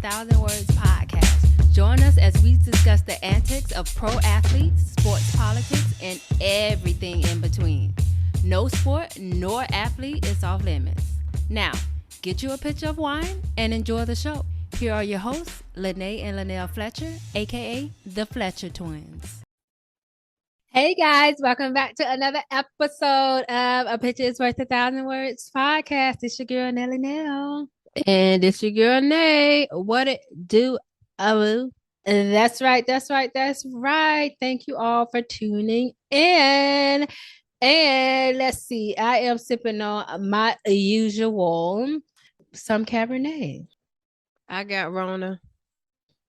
Thousand Words podcast. Join us as we discuss the antics of pro athletes, sports politics, and everything in between. No sport nor athlete is off limits. Now, get you a pitcher of wine and enjoy the show. Here are your hosts, Lene and Linnell Fletcher, aka the Fletcher Twins. Hey guys, welcome back to another episode of A Picture is Worth 1,000 Words podcast. It's your girl Nelly Nell. And it's your girl Nay. What it do? That's right. Thank you all for tuning in. And let's see, I am sipping on my usual some Cabernet. I got Rona.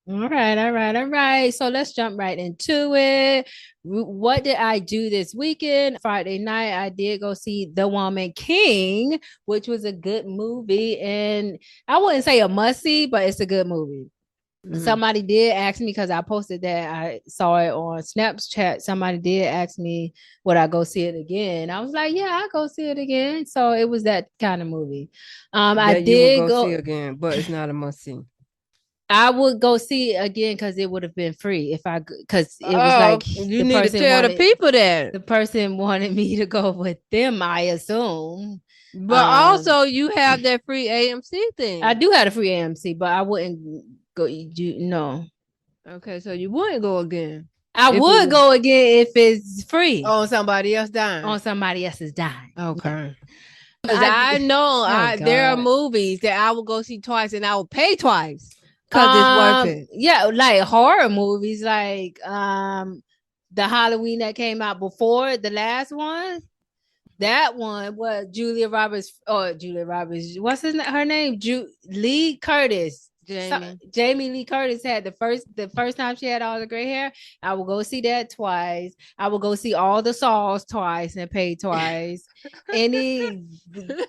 All right. So let's jump right into it. What did I do this weekend? Friday night, I did go see The Woman King, which was a good movie. And I wouldn't say a must-see, but it's a good movie. Mm-hmm. Somebody did ask me, because I posted that I saw it on Snapchat. Somebody did ask me, would I go see it again? I was like, yeah, I'll go see it again. So it was that kind of movie. I did go see again, but it's not a must-see. I would go see it again because it would have been free because it was like you need to tell the people that the person wanted me to go with them, I assume. But also you have that free AMC thing. I do have a free AMC, but I wouldn't go. No. Okay, so you wouldn't go again. I would go again if it's free. On somebody else dying. On somebody else's dying. Okay. Because I know there are movies that I will go see twice and I will pay twice. Because it's worth it. Yeah, like horror movies, like the Halloween that came out before the last one. That one was Julia Roberts. What's her name? Lee Curtis. Jamie Lee Curtis had the first time she had all the gray hair. I will go see that twice. I will go see all the Saws twice and pay twice. Any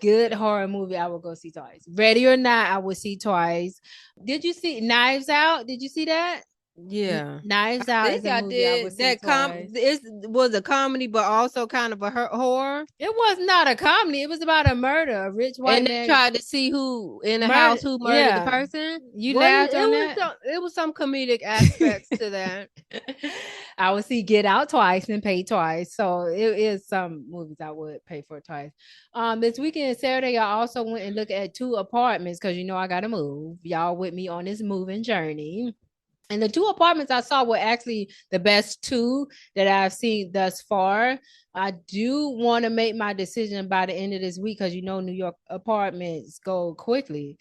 good horror movie I will go see twice. Ready or Not, I will see twice. Did you see Knives Out? Did you see that? Yeah, Knives Out. I think I did. It was a comedy, but also kind of a horror. It was not a comedy. It was about a murder. A rich white man tried to see who in the house who murdered the person. You laughed on that? It was some comedic aspects to that. I would see Get Out twice and pay twice. So it is some movies I would pay for twice. This weekend, Saturday, I also went and looked at 2 apartments because I gotta move. Y'all with me on this moving journey. And the 2 apartments I saw were actually the best 2 that I've seen thus far. I do want to make my decision by the end of this week because New York apartments go quickly.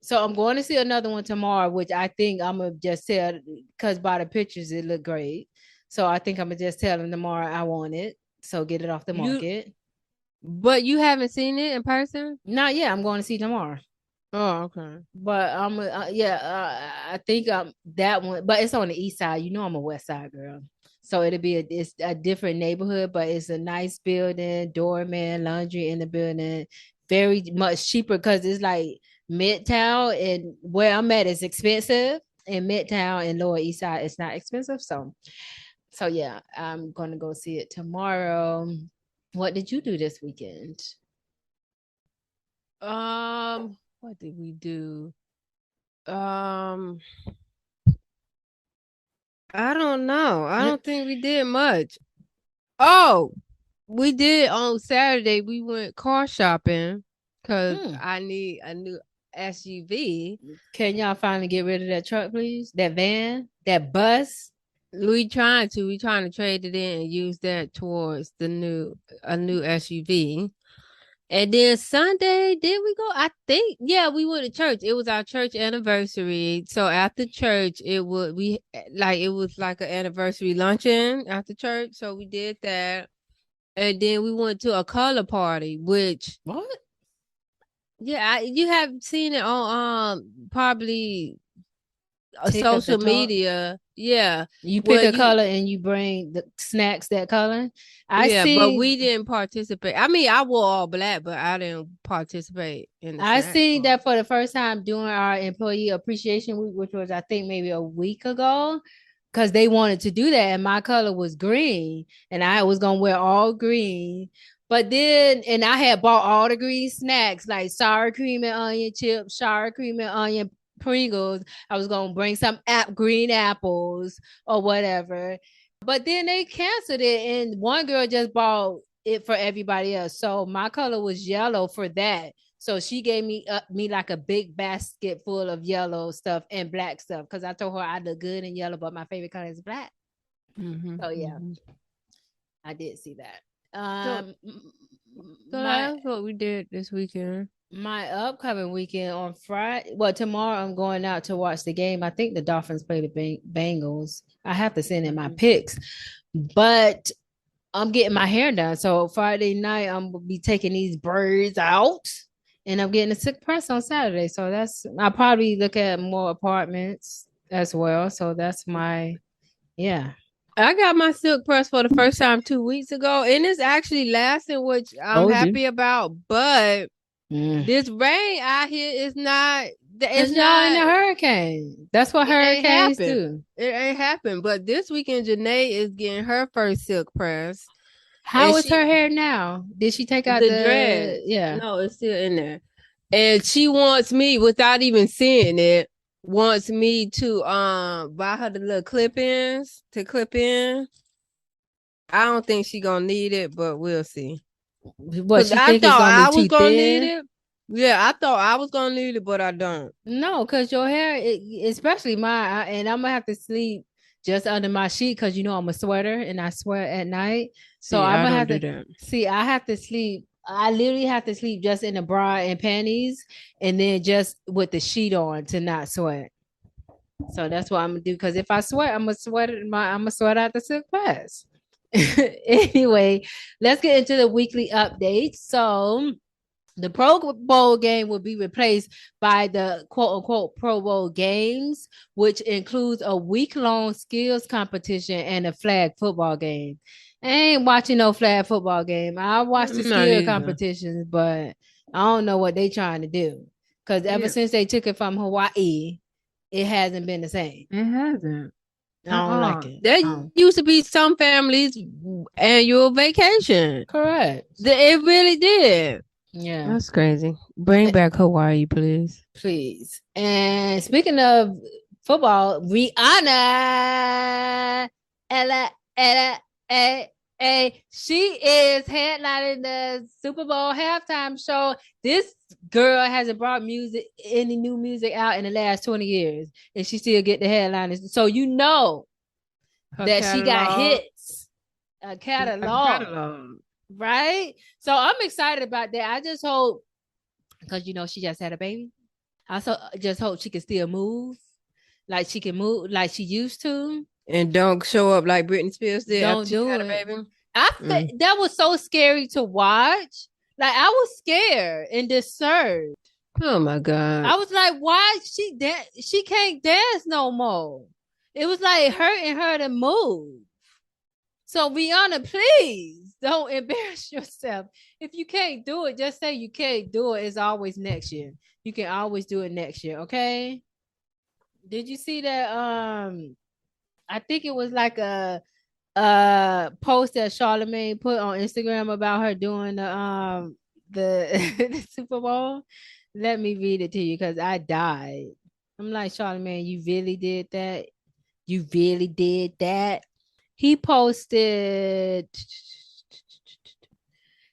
So I'm going to see another one tomorrow, which I think I'm going to just tell, because by the pictures it looked great. So I think I'm going to just tell them tomorrow I want it. So get it off the market. But you haven't seen it in person? Not yet. I'm going to see tomorrow. Oh, okay. But I think that one, but it's on the east side. I'm a west side girl, so it's a different neighborhood, but it's a nice building, doorman, laundry in the building, very much cheaper because it's like Midtown, and where I'm at is expensive, and Midtown and Lower East Side it's not expensive. So yeah, I'm gonna go see it tomorrow. What did you do this weekend? What did we do? I don't know. I don't think we did much. Oh, we did on Saturday. We went car shopping because I need a new SUV. Can y'all finally get rid of that truck, please? That van, that bus? We trying to trade it in and use that towards a new SUV. And then Sunday, did we go? I think, yeah, we went to church. It was our church anniversary. So after church, it was like an anniversary luncheon after church. So we did that. And then we went to a color party, which what? Yeah, you have seen it on probably social media. Yeah, you pick a color and you bring the snacks that color. But we didn't participate. I mean, I wore all black, but I didn't participate in the I seen that for the first time during our employee appreciation week, which was I think maybe a week ago, because they wanted to do that, and my color was green, and I was gonna wear all green. But then, and I had bought all the green snacks like sour cream and onion chips, sour cream and onion Pringles. I was gonna bring some green apples or whatever. But then they canceled it, and one girl just bought it for everybody else. So my color was yellow for that. So she gave me like a big basket full of yellow stuff and black stuff because I told her I look good in yellow, but my favorite color is black. So yeah, I did see that. So that's what we did this weekend. My upcoming weekend on Friday. Well, tomorrow I'm going out to watch the game. I think the Dolphins play the Bengals. I have to send in my picks, but I'm getting my hair done. So Friday night I'm gonna be taking these braids out, and I'm getting a silk press on Saturday. So I'll probably look at more apartments as well. So that's yeah. I got my silk press for the first time 2 weeks ago, and it's actually lasting, which I'm happy about. But this rain out here is not. It's not in a hurricane. That's what hurricanes do. It ain't happened. But this weekend, Janae is getting her first silk press. How is her hair now? Did she take out the dread? Yeah. No, it's still in there. And she wants me, without even seeing it, wants me to buy her the little clip-ins to clip in. I don't think she gonna need it, but we'll see. What I thought I was gonna need it. Yeah, I thought I was gonna need it, but I don't. No, because your hair, especially mine, and I'm gonna have to sleep just under my sheet because I'm a sweater and I sweat at night. So I'm gonna have to see. I have to sleep. I literally have to sleep just in a bra and panties, and then just with the sheet on to not sweat. So that's what I'm gonna do. Because if I sweat, I'm gonna sweat out the silk press. Anyway, let's get into the weekly updates. So the Pro Bowl game will be replaced by the quote unquote Pro Bowl games, which includes a week-long skills competition and a flag football game. I ain't watching no flag football game. I watch the skill competitions, but I don't know what they trying to do. Because ever since they took it from Hawaii, it hasn't been the same. It hasn't. I don't like it. There used to be some families' annual vacation. Correct. It really did. Yeah. That's crazy. Bring back Hawaii, please. Please. And speaking of football, Rihanna, she is headlining the Super Bowl halftime show. This girl hasn't brought any new music out in the last 20 years, and she still get the headliners. So that she got hits, a catalog. Right? So I'm excited about that. I just hope, because she just had a baby. I just hope she can still move. Like she can move like she used to. And don't show up like Britney Spears did. Don't do it. Baby. That was so scary to watch. Like I was scared and disturbed. Oh my God. I was like, why she can't dance no more. It was like hurting her to move. So Rihanna, please don't embarrass yourself. If you can't do it, just say you can't do it. It's always next year. You can always do it next year, okay? Did you see that? I think it was like a post that Charlamagne put on Instagram about her doing the the Super Bowl. Let me read it to you because I died. I'm like, Charlamagne, you really did that? You really did that? He posted,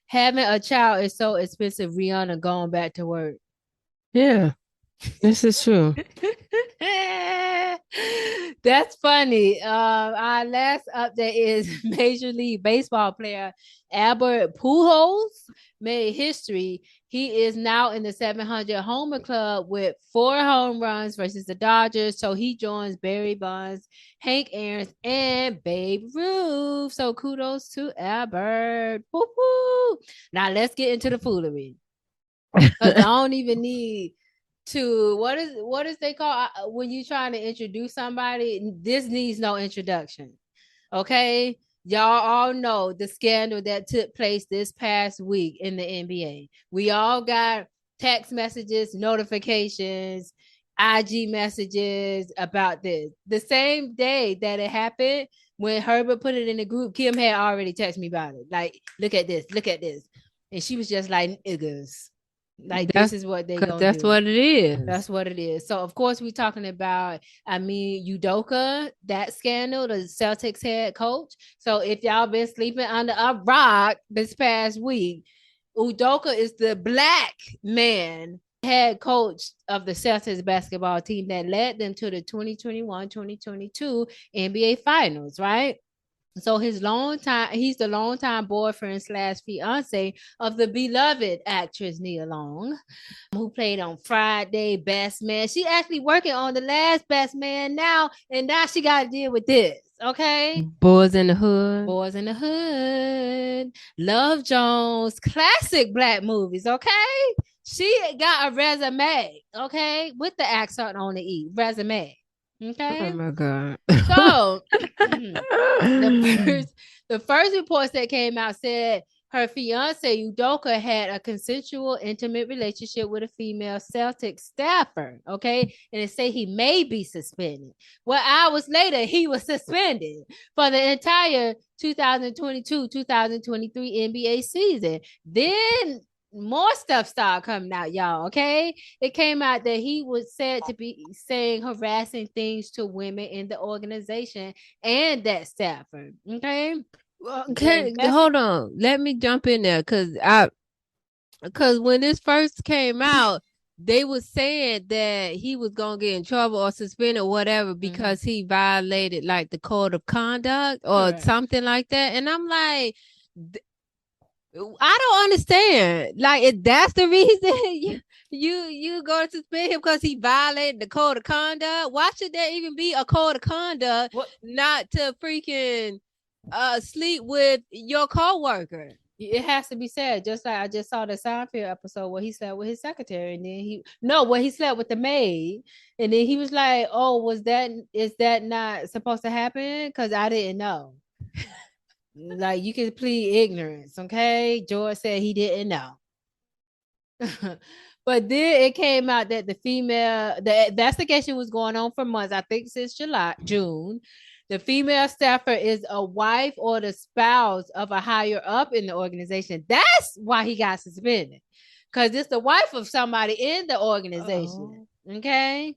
having a child is so expensive, Rihanna going back to work. Yeah, this is true. That's funny. Our last update is Major League Baseball player Albert Pujols made history. He is now in the 700 homer club with 4 home runs versus the Dodgers. So he joins Barry Bonds, Hank Aaron, and Babe Ruth. So kudos to Albert. Woo-hoo. Now let's get into the foolery. Because I don't even need to, what is they call when you trying to introduce somebody? This needs no introduction. Okay? Y'all all know the scandal that took place this past week in the NBA. We all got text messages, notifications, IG messages about this. The same day that it happened, when Herbert put it in the group, Kim had already texted me about it. Like, look at this. And she was just like, niggas. Like, this is what they gonna that's do. what it is. That's what it is. So, of course, we're talking about, Ime Udoka, that scandal, the Celtics head coach. So, if y'all been sleeping under a rock this past week, Udoka is the black man head coach of the Celtics basketball team that led them to the 2021-2022 NBA Finals, right? So he's the longtime boyfriend slash fiance of the beloved actress Nia Long, who played on Friday Best Man. She actually working on the last Best Man now, and now she got to deal with this. Okay, Boys in the Hood. Boys in the Hood, Love Jones, classic black movies. Okay, she got a resume. Okay, with the accent on the E, resume. Okay. Oh my God. So the first reports that came out said her fiance Udoka had a consensual, intimate relationship with a female Celtic staffer. Okay, and it say he may be suspended. Well, hours later, he was suspended for the entire 2022-2023 NBA season. Then more stuff started coming out, y'all. Okay, it came out that he was said to be saying harassing things to women in the organization and that staffer. Okay, Hold on. Let me jump in there because when this first came out, they were saying that he was gonna get in trouble or suspended or whatever because he violated like the code of conduct or something like that. And I'm like, I don't understand. Like, if that's the reason you go to suspend him because he violated the code of conduct, why should there even be a code of conduct not to freaking sleep with your coworker? It has to be said, just like I just saw the Seinfeld episode where he slept with his secretary, and then where he slept with the maid, and then he was like, "Oh, is that not supposed to happen? Because I didn't know." Like, you can plead ignorance, okay? George said he didn't know. But then it came out that the investigation was going on for months, I think since June. The female staffer is a wife or the spouse of a higher up in the organization. That's why he got suspended, because it's the wife of somebody in the organization. Okay.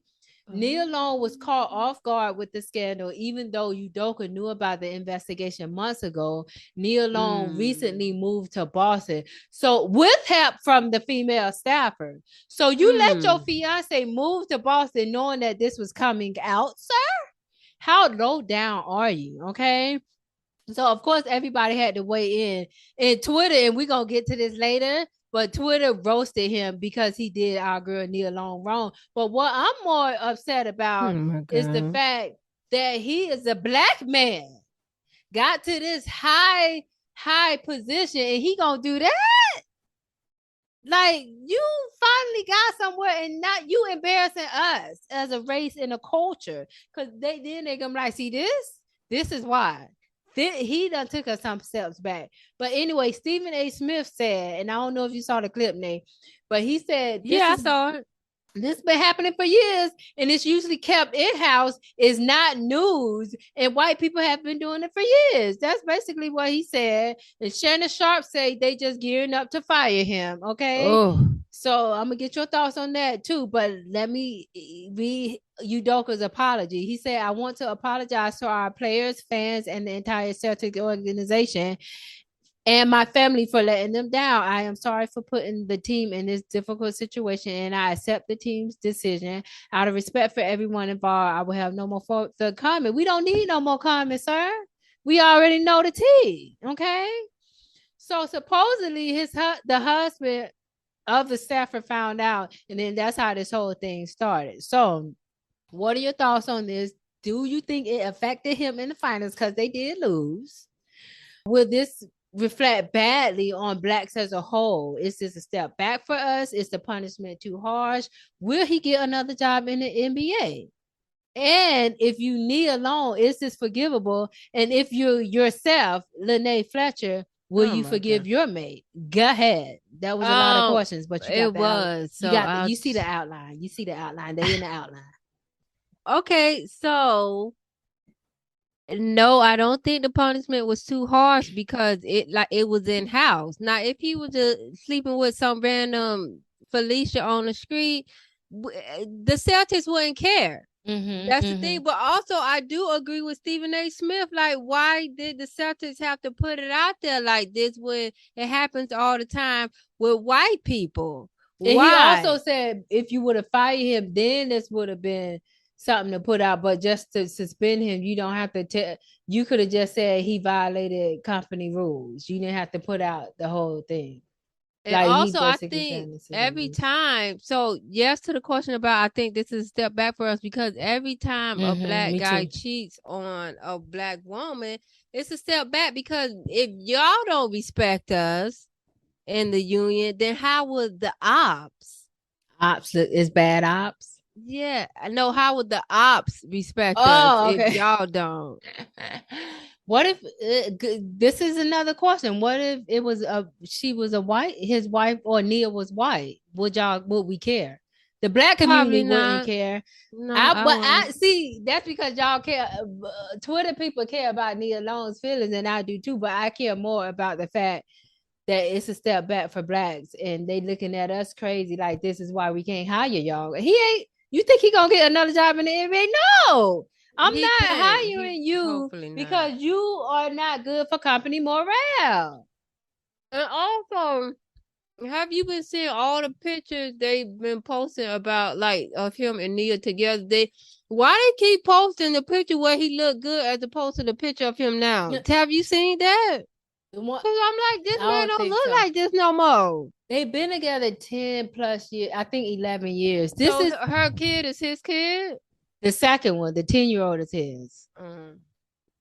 Nia Long was caught off guard with the scandal, even though Udoka knew about the investigation months ago. Nia Long recently moved to Boston, so with help from the female staffer. So you let your fiance move to Boston knowing that this was coming out, sir? How low down are you? Okay. So of course everybody had to weigh in Twitter, and we're gonna get to this later. But Twitter roasted him because he did our girl Nia Long wrong. But what I'm more upset about is the fact that he is a black man, got to this high position, and he gonna do that? Like, you finally got somewhere, and not you embarrassing us as a race and a culture. Because they gonna be like, see, this is why. He done took us some steps back. But anyway, Stephen A. Smith said, and I don't know if you saw the clip, Nate, but he said, I saw it. This been happening for years, and it's usually kept in-house. It's not news, and white people have been doing it for years. That's basically what he said. And Shannon Sharp said they just gearing up to fire him. Okay. So I'm gonna get your thoughts on that too, but let me read Udoka's apology. He said, "I want to apologize to our players, fans, and the entire Celtic organization and my family for letting them down. I am sorry for putting the team in this difficult situation, and I accept the team's decision. Out of respect for everyone involved, I will have no more further comment." We don't need no more comments, sir. We already know the tea. Okay. So supposedly the husband of the staffer found out, and then that's how this whole thing started. So what are your thoughts on this? Do you think it affected him in the finals, because they did lose? Will this reflect badly on blacks as a whole? Is this a step back for us? Is the punishment too harsh? Will he get another job in the NBA? And if you knee alone, is this forgivable? And if you yourself, Lene Fletcher, will you forgive your mate? Go ahead. That was a lot of questions, but you got you see the outline. You see the outline. They in the outline. Okay, so no, I don't think the punishment was too harsh because it was in house. Now, if he was just sleeping with some random Felicia on the street, the Celtics wouldn't care. That's the thing. But also, I do agree with Stephen A. Smith. Like, why did the Celtics have to put it out there like this when it happens all the time with white people? And he also said if you would have fired him, then this would have been something to put out. But just to suspend him, you don't have to tell. You could have just said he violated company rules. You didn't have to put out the whole thing. And like also, I think every time, so yes, to the question about, I think this is a step back for us because every time a black guy cheats on a black woman, it's a step back because if y'all don't respect us in the union, then how would the ops is bad ops? Yeah, I know. How would the ops respect us if y'all don't? What if this is another question? What if it was she was a white, his wife or Nia was white? Would we care? The black community wouldn't care. No, I see that's because y'all care. Twitter people care about Nia Long's feelings, and I do too. But I care more about the fact that it's a step back for blacks, and they looking at us crazy like this is why we can't hire y'all. He ain't. You think he gonna get another job in the NBA? No. I'm not hiring you because you are not good for company morale. And also, have you been seeing all the pictures they've been posting about like of him and Nia together? Why they keep posting the picture where he looked good as opposed to the picture of him now? Have you seen that? Because I'm like, this man don't look like this no more. They've been together 10 plus years. I think 11 years. This is her kid. Is his kid? The second one, the 10-year-old is his.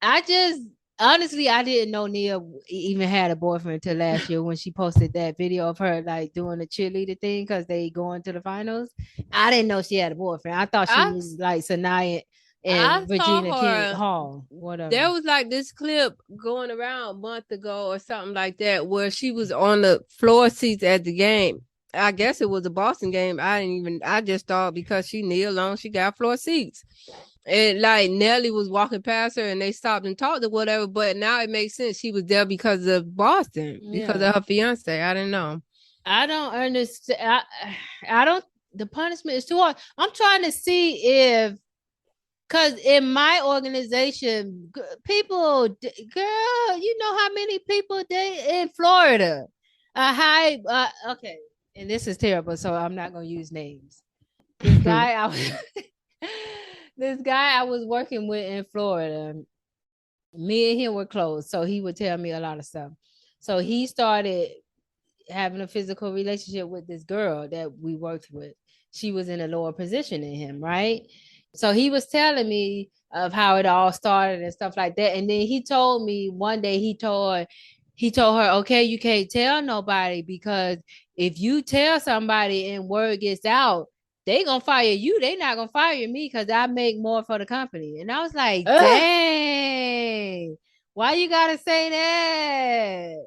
I just, honestly, I didn't know Nia even had a boyfriend until last year when she posted that video of her like doing the cheerleader thing because they going to the finals. I didn't know she had a boyfriend. I thought she was like Sanaya and Regina King Hall. Whatever. There was like this clip going around a month ago or something like that where she was on the floor seats at the game. I guess it was a Boston game. I just thought because she Nia Long, she got floor seats. And like Nelly was walking past her and they stopped and talked or whatever. But now it makes sense. She was there because of Boston, because of her fiance. I didn't know. I don't understand. I don't, the punishment is too hard. I'm trying to see if, because in my organization, people, girl, you know how many people they in Florida? Okay. And this is terrible, so I'm not gonna use names. This guy I was working with in Florida, me and him were close, so he would tell me a lot of stuff. So he started having a physical relationship with this girl that we worked with. She was in a lower position than him, right? So he was telling me of how it all started and stuff like that. And then he told me one day he told her, okay, you can't tell nobody because if you tell somebody and word gets out, they gonna fire you. They not gonna fire me because I make more for the company. And I was like, dang, why you gotta say that?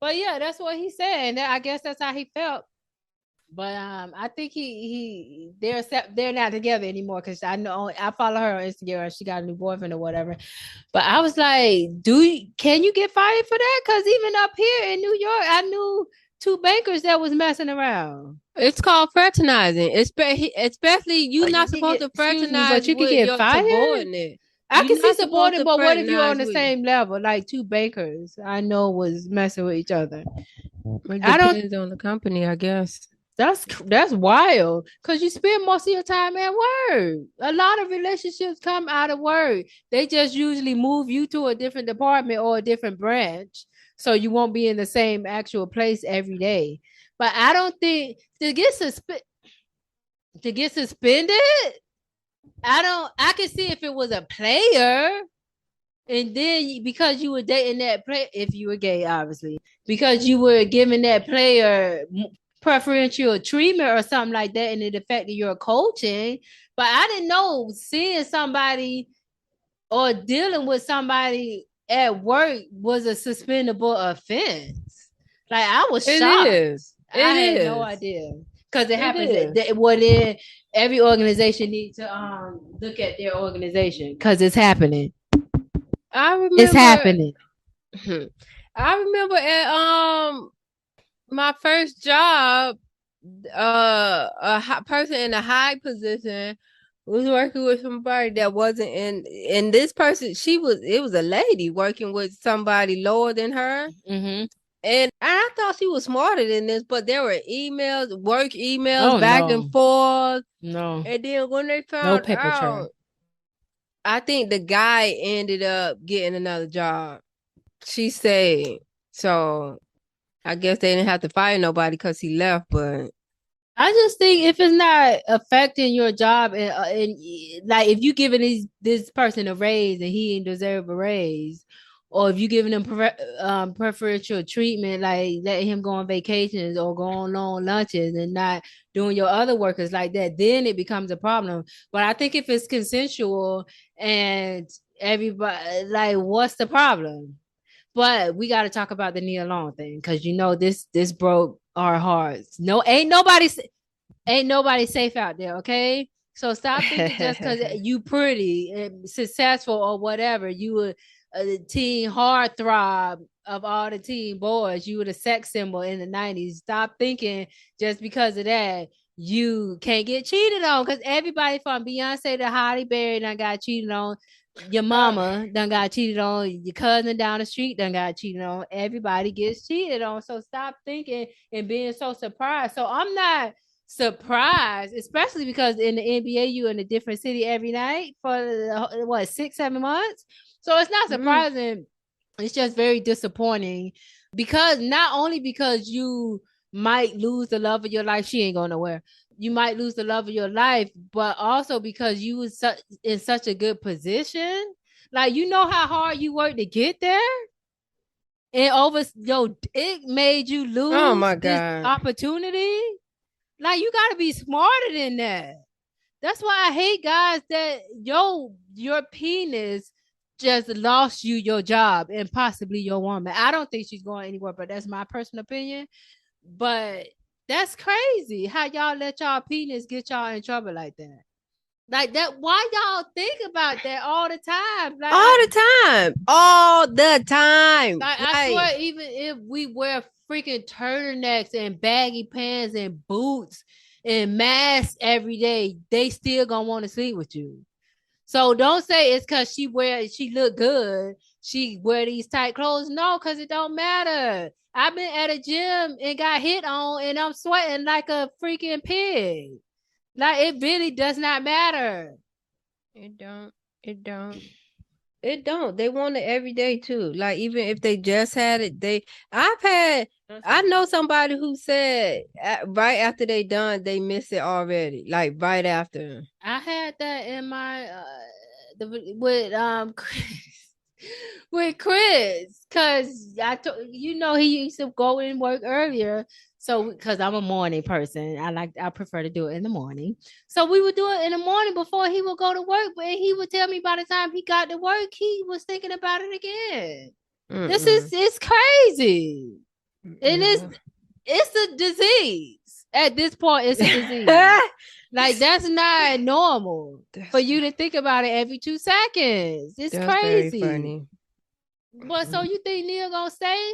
But yeah, that's what he said. And I guess that's how he felt. But I think they're not together anymore because I know I follow her on Instagram. She got a new boyfriend or whatever. But I was like, can you get fired for that? Because even up here in New York, I knew 2 bankers that was messing around. It's called fraternizing. Especially you're not supposed to fraternize, but you can get fired. Subordinate. I can see supporting, but what if you're on the same level? Like 2 bankers I know was messing with each other. It depends on the company, I guess. That's wild because you spend most of your time at work. A lot of relationships come out of work. They just usually move you to a different department or a different branch, so you won't be in the same actual place every day. But I don't think to get suspended. I can see if it was a player, and then because you were dating that player, if you were gay, obviously, because you were giving that player preferential treatment or something like that, and it affected your coaching. But I didn't know seeing somebody or dealing with somebody at work was a suspendable offense. Like I was shocked. I had no idea because it happens. Then every organization needs to look at their organization because it's happening. It's happening. I remember at my first job, a person in a high position was working with somebody that wasn't and this person, it was a lady working with somebody lower than her. Mm-hmm. And I thought she was smarter than this, but there were emails, work emails Oh back and no, forth. no, And then when they no found paper trail. out, I think the guy ended up getting another job. She said. So I guess they didn't have to fire nobody because he left, but I just think if it's not affecting your job and like if you giving this person a raise and he didn't deserve a raise, or if you giving him preferential treatment, like letting him go on vacations or go on long lunches and not doing your other workers like that, then it becomes a problem. But I think if it's consensual and everybody, like, what's the problem? But we got to talk about the Nia Long thing because you know this broke our hearts. No, ain't nobody safe out there, okay? So stop thinking just because you pretty and successful or whatever, you were a teen heartthrob of all the teen boys. You were the sex symbol in the 90s. Stop thinking just because of that you can't get cheated on because everybody from Beyonce to Holly Berry done got cheated on. Your mama done got cheated on. Your cousin down the street done got cheated on. Everybody gets cheated on. So stop thinking and being so surprised. So I'm not surprised, especially because in the NBA you in a different city every night for what 6 7 months. So it's not mm, surprising. It's just very disappointing because not only because you might lose the love of your life, she ain't going nowhere. You might lose the love of your life, but also because you was in such a good position. Like you know how hard you worked to get there, and over it made you oh lose my this God. opportunity. Like you got to be smarter than that. That's why I hate guys that your penis just lost you your job and possibly your woman. I don't think she's going anywhere, but that's my personal opinion. But that's crazy how y'all let y'all penis get y'all in trouble like that. Like that, why y'all think about that all the time? All the time. All the time. I Like, swear, even if we wear freaking turtlenecks and baggy pants and boots and masks every day, they still gonna want to sleep with you. So don't say it's because she look good, she wear these tight clothes. No, because it don't matter. I've been at a gym and got hit on and I'm sweating like a freaking pig. Like it really does not matter. it don't. It don't. It don't. They want it every day too. Like even if they just had it, I've had. I know somebody who said right after they done, they miss it already. Like right after. I had that in my with with Chris, cause he used to go and work earlier. So because I'm a morning person, I prefer to do it in the morning. So we would do it in the morning before he would go to work, but he would tell me by the time he got to work, he was thinking about it again. This is Mm-mm. it's crazy. And Mm-mm. it's a disease. At this point, it's a disease. Like that's not normal for that's you to think about it every 2 seconds. It's that's very crazy. funny. But so you think Neil gonna stay?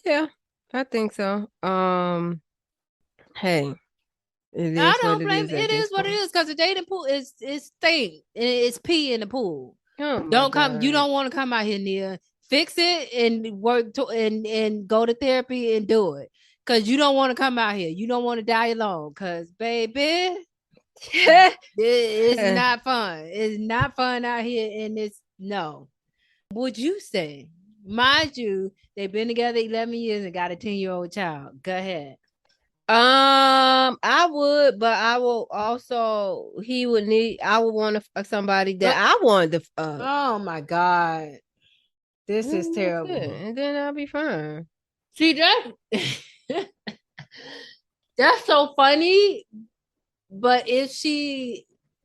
Yeah, I think so. Hey, it I is what don't it blame. is at It is this what it point. is because the dating pool is stink. It's pee in the pool. Oh my Don't come. You God. don't want to come out here, Neil. Fix it and work to and go to therapy and do it because you don't want to come out here. You don't want to die alone because baby. It's not fun. It's not fun out here, and it's no. Would you say, mind you, they've been together 11 years and got a 10-year-old child? Go ahead. I would, but I will also. I would want somebody that But I wanted to fuck. oh my God, this is And that's it, terrible. and then I'll be fine. See that? That's so funny. But if she,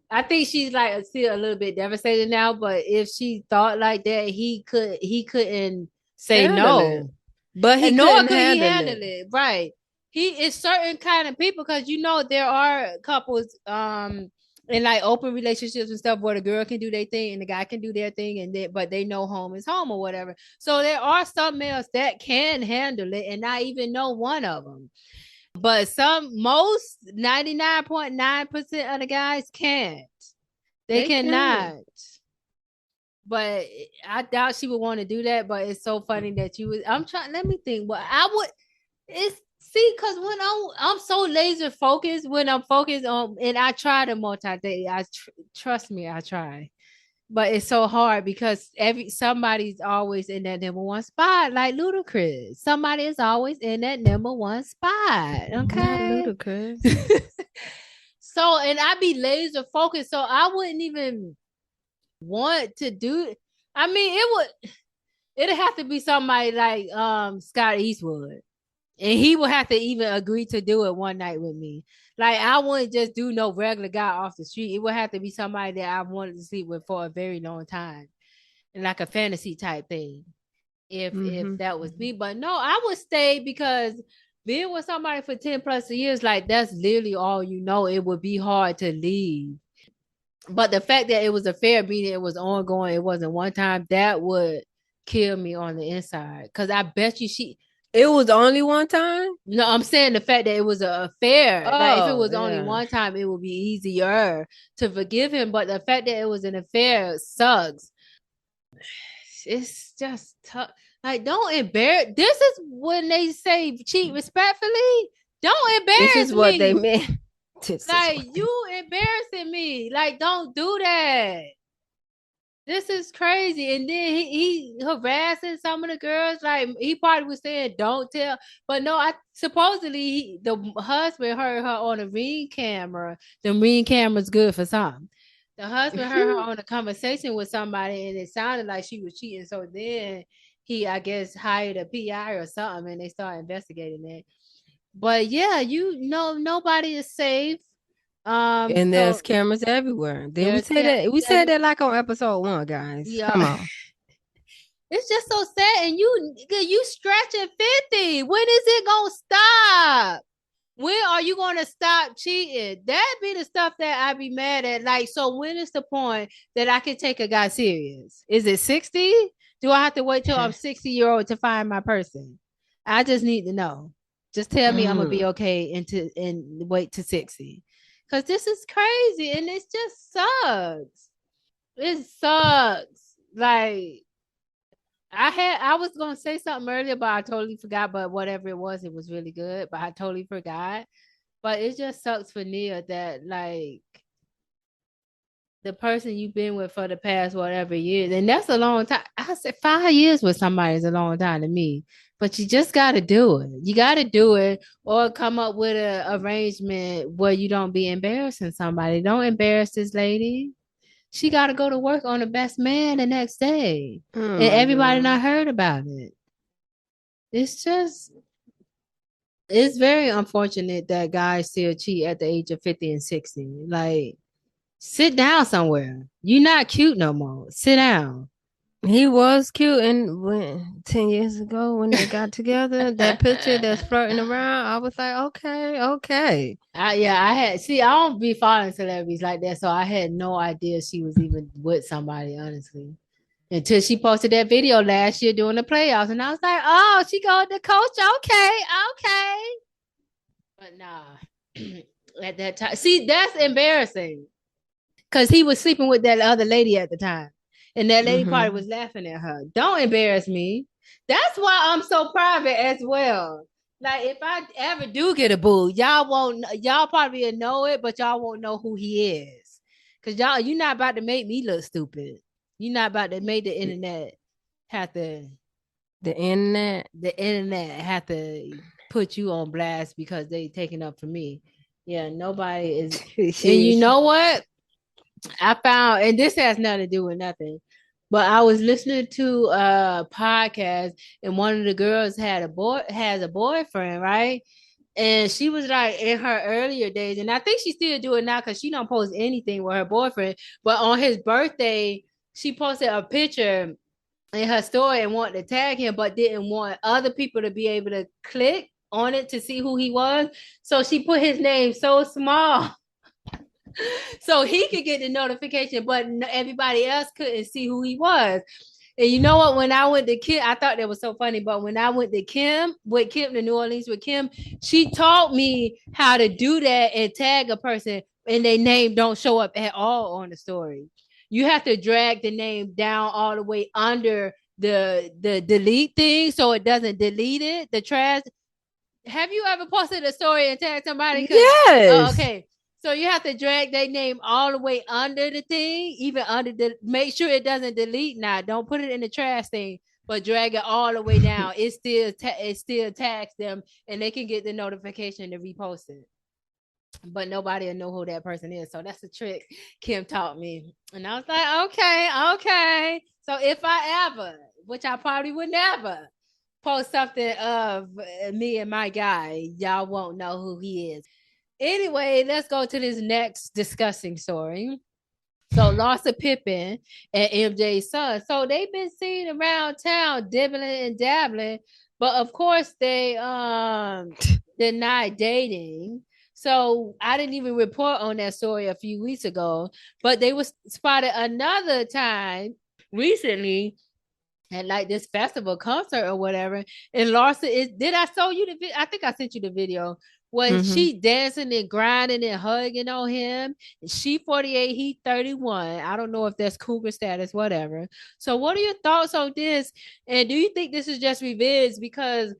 I think she's like still a little bit devastated now. But if she thought like that, he couldn't say Handle it, no. but he And nor couldn't could he handle handle it. it. Right. He is certain kind of people because there are couples in like open relationships and stuff where the girl can do their thing and the guy can do their thing but they know home is home or whatever. So there are some males that can handle it and not even know one of them. But most 99.9% of the guys can't. They cannot. But I doubt she would want to do that. But it's so funny that you would. I'm trying. Let me think. But I would. It's see, because when I'm so laser focused when I'm focused on, and I try to multitask. Trust me, I try. But it's so hard because somebody's always in that number one spot, like Ludacris. Somebody is always in that number one spot. Okay, not Ludacris. So, and I be laser focused, so I wouldn't even want to do. I mean, it'd have to be somebody like Scott Eastwood, and he would have to even agree to do it one night with me. Like I wouldn't just do no regular guy off the street. It would have to be somebody that I wanted to sleep with for a very long time, and like a fantasy type thing. If that was me, but no, I would stay because being with somebody for 10 plus years, like that's literally all you know. It would be hard to leave. But the fact that it was a fair beating, it was ongoing, it wasn't one time, that would kill me on the inside. Cause I bet you it was only one time. No, I'm saying the fact that it was a affair. Like if it was only one time, it would be easier to forgive him. But the fact that it was an affair sucks. It's just tough. Like, don't embarrass. This is when they say cheat respectfully. Don't embarrass me. This is what they meant. Like, you embarrassing me. Like, don't do that. This is crazy. And then he harassing some of the girls. Like, he probably was saying, don't tell. But no, supposedly the husband heard her on a Ring camera. The Ring camera's good for something. The husband heard her on a conversation with somebody, and it sounded like she was cheating. So then he, I guess, hired a PI or something, and they started investigating it. But yeah, nobody is safe. And there's cameras everywhere. Then we say that we said that like on episode 1, guys. Yeah. Come on. It's just so sad. And you stretching 50. When is it gonna stop? When are you gonna stop cheating? That be the stuff that I be mad at. Like, so when is the point that I can take a guy serious? Is it 60? Do I have to wait till I'm 60-year-old to find my person? I just need to know. Just tell me I'm gonna be okay and wait to 60. Cause this is crazy and it just sucks. It sucks. Like I was gonna say something earlier, but I totally forgot. But whatever it was really good. But I totally forgot. But it just sucks for Nia that like the person you've been with for the past whatever years, and that's a long time. I said 5 years with somebody is a long time to me. But you just got to do it. You got to do it or come up with an arrangement where you don't be embarrassing somebody. Don't embarrass this lady. She got to go to work on the best man the next day. And everybody not heard about it. It's very unfortunate that guys still cheat at the age of 50 and 60. Like, sit down somewhere. You're not cute no more. Sit down. He was cute, and when 10 years ago when they got together, that picture that's flirting around, I was like, okay. I don't be following celebrities like that, so I had no idea she was even with somebody, honestly, until she posted that video last year during the playoffs, and I was like, oh, she going to coach, okay, but nah, at that time, see, that's embarrassing, because he was sleeping with that other lady at the time. And that lady probably was laughing at her. Don't embarrass me. That's why I'm so private as well. Like, if I ever do get a boo, y'all probably know it, but y'all won't know who he is. Because you're not about to make me look stupid. You're not about to make the internet have to... The internet have to put you on blast because they taking up for me. Yeah, nobody is... And you know what? I found, and this has nothing to do with nothing, but I was listening to a podcast, and one of the girls has a boyfriend, right? And she was like in her earlier days, and I think she still do it now because she don't post anything with her boyfriend. But on his birthday, she posted a picture in her story and wanted to tag him, but didn't want other people to be able to click on it to see who he was. So she put his name so small. So he could get the notification, but everybody else couldn't see who he was. And you know what? When I went to Kim, I thought that was so funny. But when I went to Kim to New Orleans with Kim, she taught me how to do that and tag a person and their name don't show up at all on the story. You have to drag the name down all the way under the delete thing so it doesn't delete it. The trash. Have you ever posted a story and tagged somebody? Yes. Okay. So you have to drag their name all the way under the thing, even under the. Make sure it doesn't delete. Now, don't put it in the trash thing, but drag it all the way down. It still tags them, and they can get the notification to repost it. But nobody will know who that person is. So that's a trick Kim taught me, and I was like, okay. So if I ever, which I probably would never, post something of me and my guy, y'all won't know who he is. Anyway, let's go to this next disgusting story. So Larsa Pippen and MJ's son. So they've been seen around town dibbling and dabbling, but of course they denied dating. So I didn't even report on that story a few weeks ago, but they was spotted another time recently at like this festival concert or whatever. And Larsa is did I show you the video? I think I sent you the video when she dancing and grinding and hugging on him. She 48, he 31. I don't know if that's cougar status, whatever. So what are your thoughts on this? And do you think this is just revenge because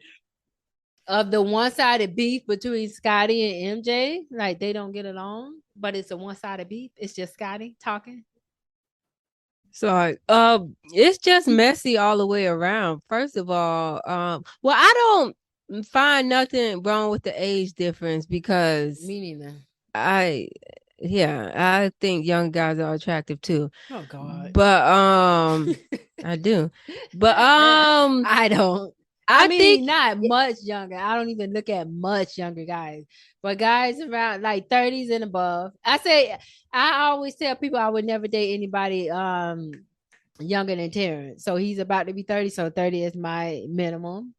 of the one-sided beef between Scottie and MJ? Like they don't get along, but it's a one-sided beef. It's just Scottie talking. So, it's just messy all the way around. First of all, well, I don't find nothing wrong with the age difference because Me neither. I think young guys are attractive too. Oh God. But I do. But I don't. I mean, think not much younger. I don't even look at much younger guys, but guys around like 30s and above. I always tell people I would never date anybody younger than Terrence. So he's about to be 30, so 30 is my minimum,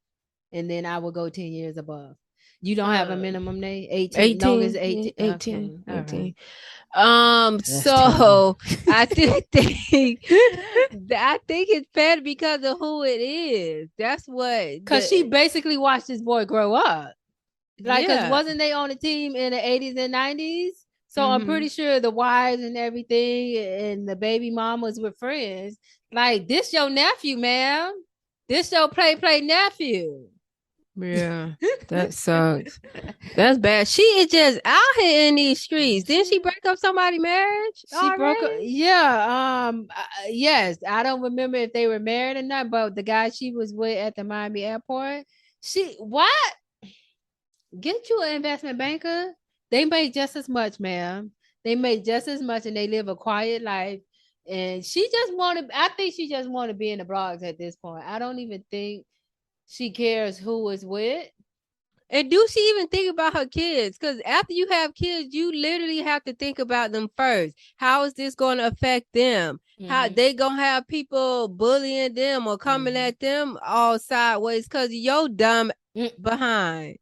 and then I will go 10 years above. You don't have a minimum, Nate? 18, longest 18. 18. Okay. 18. So I think I think it's better because of who it is. That's what because she basically watched this boy grow up. Like, because wasn't they on the team in the 80s and 90s? So I'm pretty sure the wives and everything and the baby mamas were friends. Like, this your nephew, ma'am. This your play nephew. Yeah, that sucks. That's bad. She is just out here in these streets. Didn't she break up somebody's marriage? She broke up. Yeah. Yes. I don't remember if they were married or not, but the guy she was with at the Miami airport, what? Get you an investment banker. They make just as much, ma'am. They make just as much and they live a quiet life. And I think she just want to be in the blogs at this point. I don't even think she cares who is with. And do she even think about her kids? Because after you have kids, you literally have to think about them first. How is this going to affect them? How they going to have people bullying them or coming at them all sideways because you're dumb behind.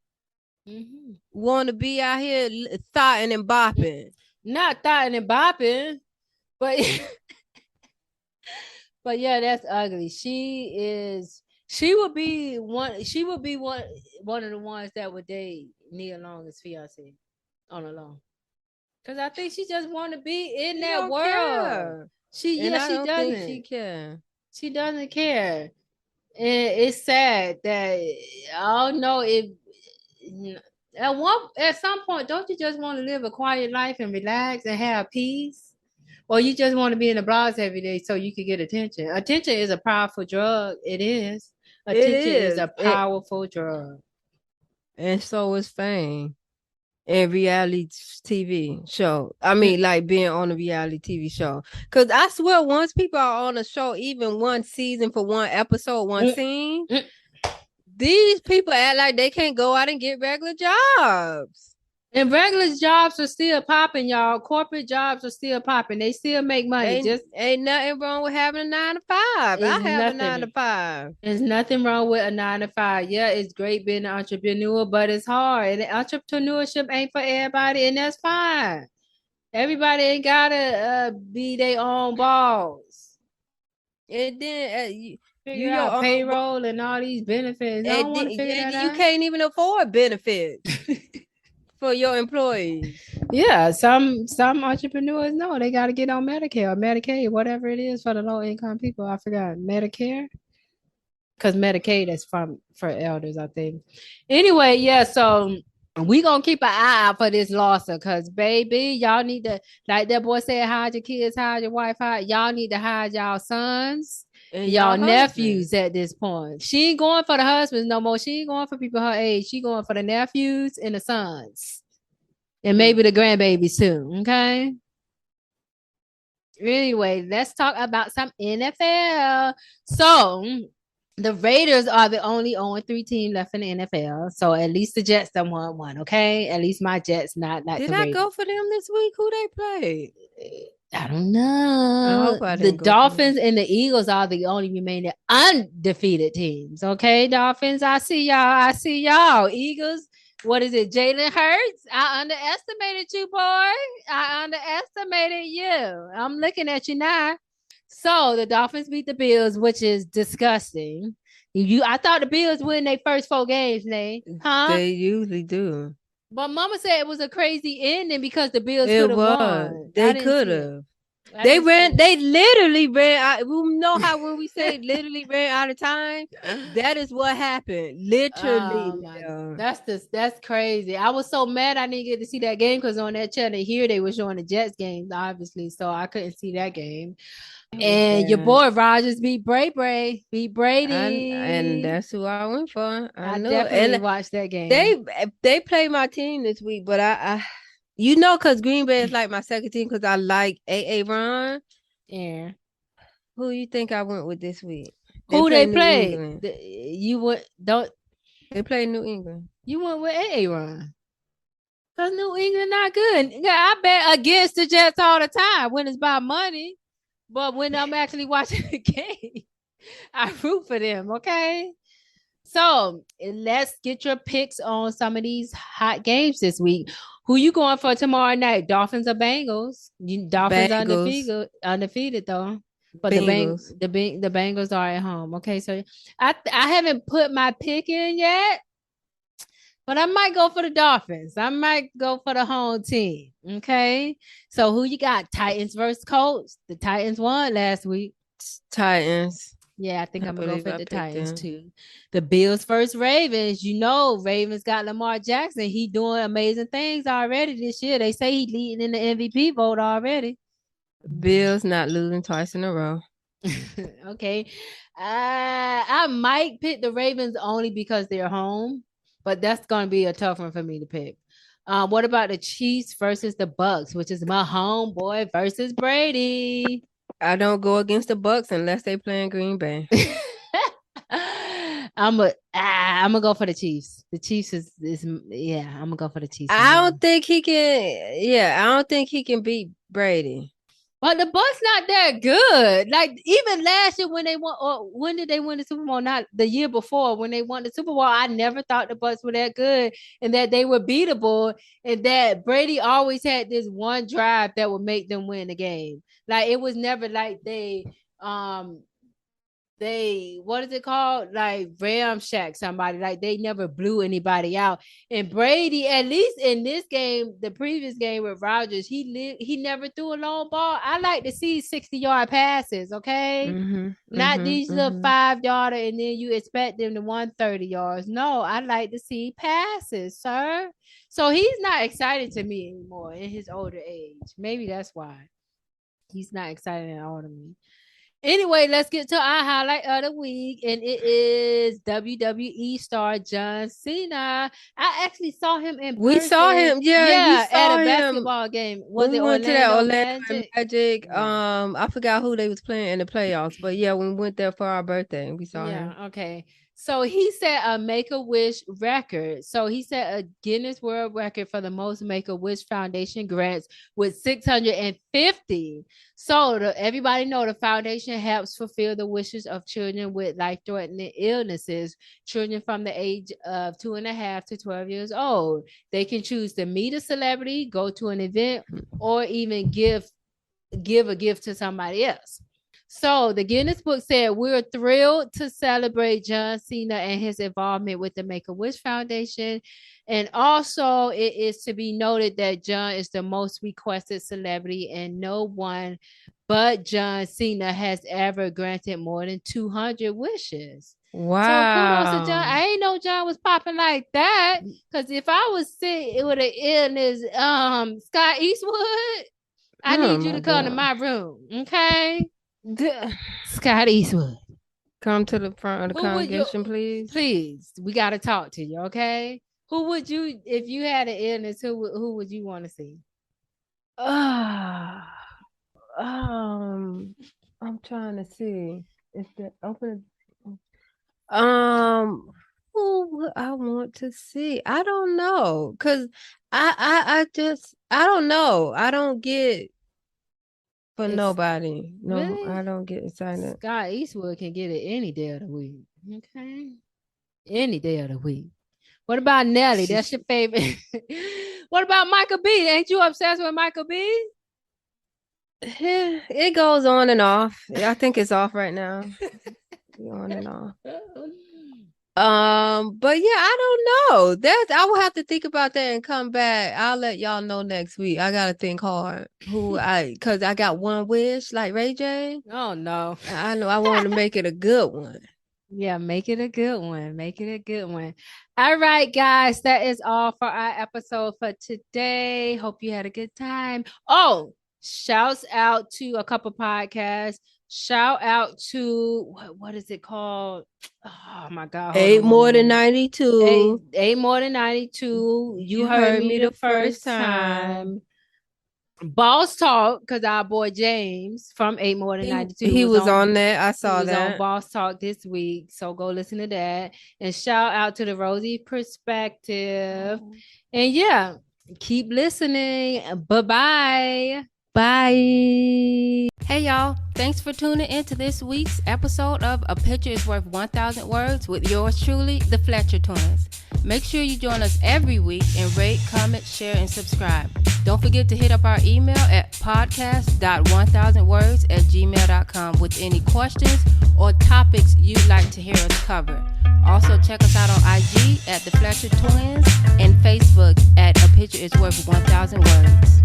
Want to be out here thotting and bopping. Not thotting and bopping, but but yeah, that's ugly. She would be one of the ones that would date Nia Long's fiance on a loan. Cause I think she just want to be in that world. Care. She doesn't. Think she care. She doesn't care. And it's sad that I don't know if at some point, don't you just want to live a quiet life and relax and have peace? Or you just want to be in the blogs every day so you can get attention. Attention is a powerful drug. It is. Attention is a powerful drug. And so is fame and reality TV show. I mean, like being on a reality TV show. Because I swear, once people are on a show, even one season for one episode, one scene, these people act like they can't go out and get regular jobs. And regular jobs are still popping, y'all. Corporate jobs are still popping. They still make money. Ain't nothing wrong with having a 9 to 5. I have a 9 to 5. There's nothing wrong with a 9 to 5. Yeah, it's great being an entrepreneur, but it's hard. And entrepreneurship ain't for everybody, and that's fine. Everybody ain't gotta be their own boss. And then you Figure your out own boss, payroll and all these benefits. I don't and want to figure that you out. can't even afford benefits for your employees. Yeah, some entrepreneurs know they got to get on Medicare or Medicaid, whatever it is for the low income people. I forgot Medicare because Medicaid is for elders, I think. Anyway, yeah, so we gonna keep an eye out for this Larsa because baby, y'all need to, like that boy said, hide your kids, hide your wife, hide. Y'all need to hide y'all sons, And y'all y'all husband. nephews at this point. She ain't going for the husbands no more. She ain't going for people her age. She going for the nephews and the sons. And maybe the grandbabies too. Okay. Anyway, let's talk about some NFL. So the Raiders are the only 0-3 team left in the NFL. So at least the Jets done won one, okay? At least my Jets, not like Did the I Raiders. go for them this week? Who they played? I don't I know. hope I The didn't go for them. Dolphins and the Eagles are the only remaining undefeated teams. Okay, Dolphins, I see y'all. I see y'all. Eagles, what is it? Jalen Hurts? I underestimated you, boy. I underestimated you. I'm looking at you now. So the Dolphins beat the Bills, which is disgusting. I thought the Bills win their first 4 games, Nate. Huh? They usually do. But Mama said it was a crazy ending because the Bills It could have was. won. I They didn't could see it. have. I They didn't see ran. it. They literally ran. We know how when we say literally ran out of time. That is what happened. Literally. Oh my, that's crazy. I was so mad I didn't get to see that game because on that channel here they were showing the Jets games, obviously, so I couldn't see that game. It was And your bad. boy Rogers beat beat And Brady. that's who I went for. I I know. definitely And watched that game. they played my team this week, but I because Green Bay is like my second team because I like A Ron. Yeah. Who you think I went with this week? They Who they play New played? England. You went don't They play New England. you went with Aaron. Cause New England not good. Yeah, I bet against the Jets all the time when it's about money. But when I'm actually watching the game, I root for them. Okay. So let's get your picks on some of these hot games this week. Who you going for tomorrow night? Dolphins or Bengals? Dolphins Bengals. undefeated though. But Bengals. the Bengals are at home. Okay, so I haven't put my pick in yet, but I might go for the Dolphins. I might go for the home team. Okay, so who you got? Titans versus Colts. The Titans won last week. Titans. Yeah, I think I I'm gonna go believe for I the picked Titans them. too. The Bills versus Ravens. You know, Ravens got Lamar Jackson. He doing amazing things already this year. They say he leading in the MVP vote already. Bills not losing twice in a row. Okay, I might pick the Ravens only because they're home, but that's gonna be a tough one for me to pick. What about the Chiefs versus the Bucks, which is my homeboy versus Brady? I don't go against the Bucks unless they play in Green Bay. I'm gonna go for the Chiefs. The Chiefs is yeah. I'm gonna go for the Chiefs. I don't think he can. Yeah, I don't think he can beat Brady. But the Bucks not that good. Like even last year when they won, or when did they win the Super Bowl? Not the year before when they won the Super Bowl. I never thought the Bucks were that good and that they were beatable and that Brady always had this one drive that would make them win the game. Like it was never like they what is it called, like Ram Shack somebody, like they never blew anybody out. And Brady, at least in this game, the previous game with Rodgers, he never threw a long ball. I like to see 60-yard passes, okay, not these little 5-yarder and then you expect them to 130 yards. No, I like to see passes, sir. So he's not excited to me anymore in his older age. Maybe that's why he's not excited at all to me. Anyway, let's get to our highlight of the week, and it is WWE star John Cena. I actually saw him in We saw person. him. Yeah, we Yeah, at saw a him basketball game. Was when we it went to that Orlando Orlando Magic? Magic. Yeah. I forgot who they was playing in the playoffs, but yeah, when we went there for our birthday, we saw him. Yeah, okay. So he set a Make-A-Wish record. So he set a Guinness World Record for the most Make-A-Wish Foundation grants with 650. So everybody know the foundation helps fulfill the wishes of children with life-threatening illnesses, children from the age of 2.5 to 12 years old. They can choose to meet a celebrity, go to an event, or even give a gift to somebody else. So the Guinness Book said, we're thrilled to celebrate John Cena and his involvement with the Make-A-Wish Foundation. And also, it is to be noted that John is the most requested celebrity, and no one but John Cena has ever granted more than 200 wishes. So kudos to John. Wow. I ain't know John was popping like that. Because if I was sick with an illness, Scott Eastwood, I Oh need you my to come to God. my room, okay? D- Scott Eastwood. Come to the front of the Who would you congregation, please. please? We got to talk to you, okay? Who would you, if you had an illness, who would you want to see? Ah, I'm trying to see if the open. Who would I want to see? I don't know, cause I just I don't know. I don't get for It's nobody. No, really I don't get excited. Scott Eastwood can get it any day of the week. Okay. Any day of the week. What about Nelly? That's your favorite. What about Michael B? Ain't you obsessed with Michael B? It goes on and off. I think it's off right now. On and off. But yeah, I don't know. I will have to think about that and come back. I'll let y'all know next week. I gotta think hard. Cause I got one wish, like Ray J. Oh no. I know I want to make it a good one. Yeah, make it a good one. Make it a good one. All right, guys, that is all for our episode for today. Hope you had a good time. Oh, shouts out to a couple podcasts. Shout out to what is it called? Oh my God. Eight more than 92. Eight more than 92. You heard me the first time. Boss Talk, because our boy James from 8 More Than 92. He was on that. I saw he was that. on Boss Talk this week. So go listen to that. And shout out to the Rosie Perspective. And yeah, keep listening. Bye-bye. Bye. Hey y'all, thanks for tuning in to this week's episode of A Picture is Worth 1,000 Words with yours truly, the Fletcher Twins. Make sure you join us every week and rate, comment, share, and subscribe. Don't forget to hit up our email at podcast.1000words@gmail.com with any questions or topics you'd like to hear us cover. Also, check us out on IG at the Fletcher Twins and Facebook at A Picture is Worth 1,000 Words.